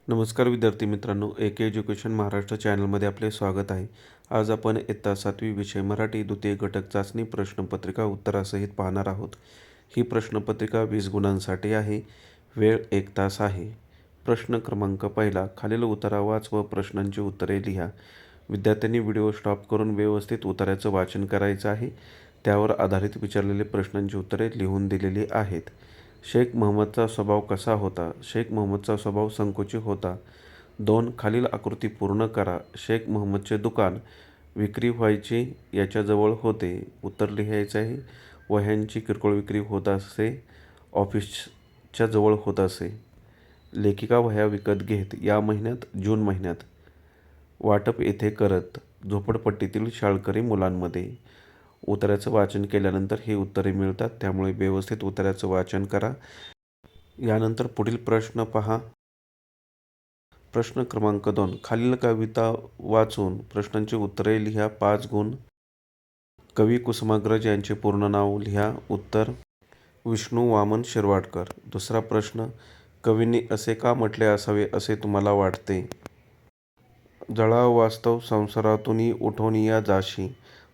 नमस्कार विद्यार्थी मित्रांनो, के एज्युकेशन महाराष्ट्र चॅनलमध्ये आपले स्वागत आहे. आज आपण इयत्ता 7वी विषय मराठी द्वितीय घटक चाचणी प्रश्नपत्रिका उत्तरासहित पाहणार आहोत. ही प्रश्नपत्रिका 20 गुणांसाठी आहे. वेळ 1 तास आहे. प्रश्न क्रमांक पहिला, खालील उतारा वाच व प्रश्नांची उत्तरे लिहा. विद्यार्थ्यांनी व्हिडिओ स्टॉप करून व्यवस्थित उत्तराचं वाचन करायचं आहे. त्यावर आधारित विचारलेले प्रश्नांची उत्तरे लिहून दिलेली आहेत. शेख महम्मदचा स्वभाव कसा होता? शेख महम्मदचा स्वभाव संकोची होता. 2. खालील आकृती पूर्ण करा. शेख महम्मदचे दुकान विक्री व्हायची याच्याजवळ होते. उत्तर लिहायचं आहे. वह्यांची किरकोळ विक्री होत असे. ऑफिसच्या जवळ होत असे. लेखिका वह्या विकत घेत. या महिन्यात जून महिन्यात. वाटप येथे करत. झोपडपट्टीतील शाळकरी मुलांमध्ये. उत्तराचं वाचन केल्यानंतर ही उत्तरे मिळतात, त्यामुळे व्यवस्थित उत्तराचं वाचन करा. यानंतर पुढील प्रश्न पहा. प्रश्न क्रमांक 2, खालील कविता वाचून प्रश्नांची उत्तरे लिहा. 5 गुण. कवी कुसुमाग्रज यांचे पूर्ण नाव लिहा. उत्तर विष्णू वामन शिरवाडकर. दुसरा प्रश्न, कवींनी असे का म्हटले असावे असे तुम्हाला वाटते? जळाव वास्तव संसारातून उठून या जाशी.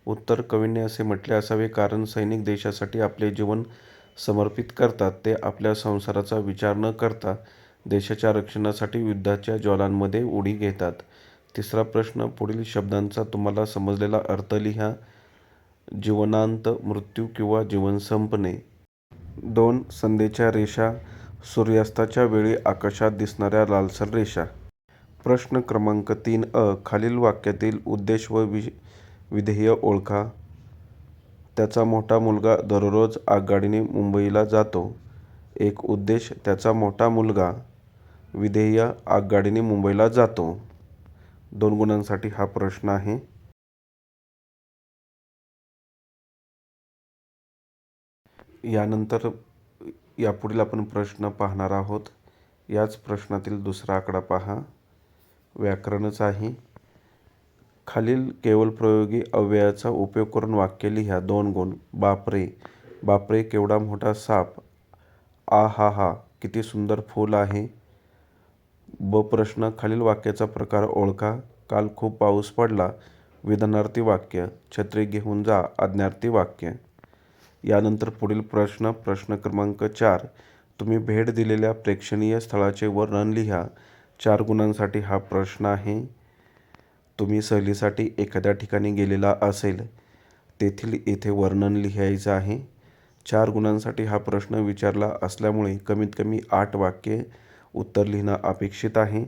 उत्तर कवींनी असे म्हटले असावे कारण सैनिक देशासाठी आपले जीवन समर्पित करतात. ते आपल्या संसाराचा विचार न करता देशाच्या रक्षणासाठी युद्धाच्या ज्वालांमध्ये उडी घेतात. तिसरा प्रश्न, पुढील शब्दांचा तुम्हाला समजलेला अर्थ लिहा. जीवनांत, मृत्यू किंवा जीवन संपणे. 2. संध्येच्या रेषा, सूर्यास्ताच्या वेळी आकाशात दिसणाऱ्या लालसर रेषा. प्रश्न क्रमांक 3 खालील वाक्यातील उद्देश व विधेय ओळखा. त्याचा मोठा मुलगा दररोज आगगाडीने मुंबईला जातो. एक उद्देश, त्याचा मोठा मुलगा. विधेय, आगगाडीने मुंबईला जातो. 2 गुणांसाठी हा प्रश्न आहे. यानंतर यापुढील आपण प्रश्न पाहणार आहोत. याच प्रश्नातील दुसरा आकडा पहा. व्याकरणच आहे. खालील केवलप्रयोगी अव्ययाचा उपयोग करून वाक्य लिहा. 2 गुण. बापरे. बापरे केवढा मोठा साप. आ हा हा किती सुंदर फूल आहे. ब प्रश्न, खालील वाक्याचा प्रकार ओळखा. काल खूप पाऊस पडला. विधानार्थी वाक्य. छत्री घेऊन जा आज्ञार्थी वाक्य. यानंतर पुढील प्रश्न. प्रश्न क्रमांक 4, तुम्ही भेट दिलेल्या प्रेक्षणीय स्थळाचे वर्णन लिहा. 4 गुणांसाठी हा प्रश्न आहे. तुम्ही सहलीसाठी एखाद्या ठिकाणी गेलेला असेल, तेथील येथे वर्णन लिहायचं आहे. 4 गुणांसाठी हा प्रश्न विचारला असल्यामुळे कमीत कमी 8 वाक्ये उत्तर लिहिणं अपेक्षित आहे.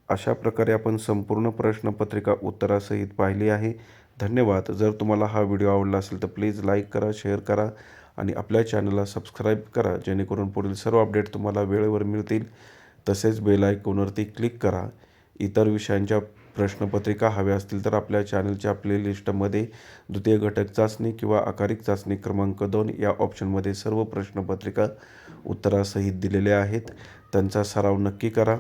अशा प्रकारे आपण संपूर्ण प्रश्नपत्रिका उत्तरासहित पाहिली आहे. धन्यवाद. जर तुम्हाला हा व्हिडिओ आवडला असेल तर प्लीज लाईक करा, शेअर करा आणि आपल्या चॅनलला सबस्क्राईब करा, जेणेकरून पुढील सर्व अपडेट तुम्हाला वेळेवर मिळतील. तसेच बेल आयकॉनवरती क्लिक करा. इतर विषयांच्या प्रश्नपत्रिका हव्या असतील तर आपल्या चॅनलच्या प्लेलिस्टमध्ये द्वितीय घटक चाचणी किंवा आकारिक चाचणी क्रमांक 2 या ऑप्शनमध्ये सर्व प्रश्नपत्रिका उत्तरासहित दिलेल्या आहेत. त्यांचा सराव नक्की करा.